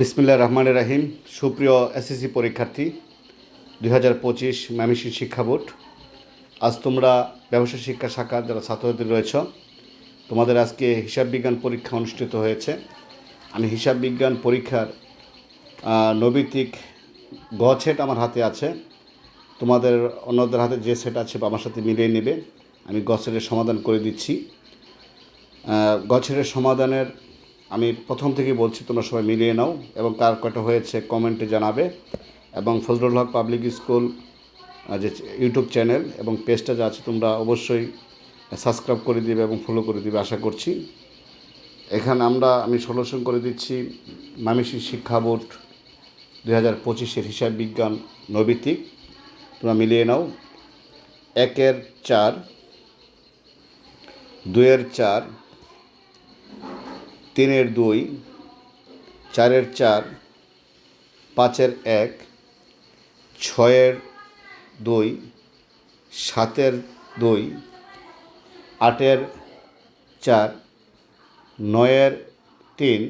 বিসমিল্লাহির রহমানির রহিম। সুপ্রিয় এসএসসি পরীক্ষার্থী 2025 ময়মনসিংহ শিক্ষা বোর্ড, আজ তোমরা ব্যবসায় শিক্ষা শাখার যারা ছাত্রছাত্রী রয়েছ, তোমাদের আজকে হিসাব বিজ্ঞান পরীক্ষা অনুষ্ঠিত হয়েছে। আমি হিসাব বিজ্ঞান পরীক্ষার নৈবিত্তিক গ সেট আমার হাতে আছে। তোমাদের অন্যদের হাতে যে সেট আছে বা আমার সাথে মিলিয়ে নেবে। আমি গ সেটের সমাধান করে দিচ্ছি। গ সেটের সমাধানের আমি প্রথম থেকেই বলছি, তোমরা সবাই মিলিয়ে নাও এবং কার কয়টা হয়েছে কমেন্টে জানাবে। এবং ফজলুল হক পাবলিক স্কুল যে ইউটিউব চ্যানেল এবং পেজটা যা আছে তোমরা অবশ্যই সাবস্ক্রাইব করে দিবে এবং ফলো করে দিবে আশা করছি। এখানে আমি সলিউশন করে দিচ্ছি ময়মনসিংহ শিক্ষা বোর্ড 2025 হিসাব বিজ্ঞান নৈবিত্তিক। তোমরা মিলিয়ে নাও। 1-এর 4, 2-এর 4, 3-এর 2, 4-এর 4, 5-এর 1, 6-এর 2, 7-এর 2, 8-এর 4, 9-এর 3,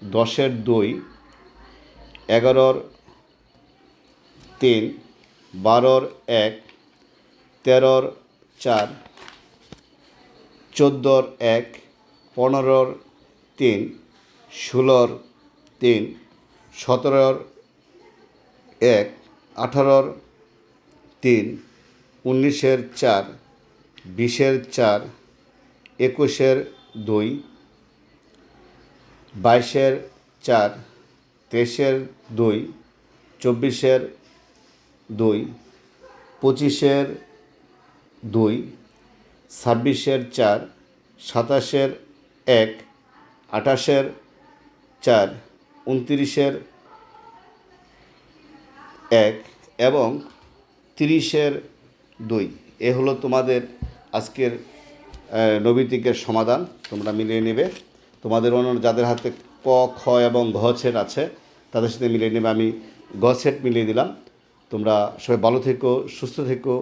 10-এর 2, 11-র 3, 12-র 1, 13-র 4, 14-র 1, 15-র 3, 16-র 3, 17-র 1, 18-র 3, 19-এর 4, 20-এর 4, 21-এর 2, 22-এর 4, 23-এর 2, 24-এর 2, 25-এর 2, 26-এর 4, 27-এর 1, 28-এর 4, 29-এর 1 এবং 30-এর 2। এ হলো তোমাদের আজকের নৈবিত্তিকের সমাধান। তোমরা মিলিয়ে নেবে। তোমাদের অন্য যাদের হাতে ক, খ এবং ঘ সেট আছে তাদের সাথে মিলিয়ে নেবে। আমি গ সেট মিলিয়ে দিলাম। তোমরা সবাই ভালো থেকো, সুস্থ থেকো।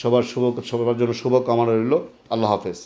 সবার জন্য শুভ কামনা রইল। আল্লাহ হাফেজ।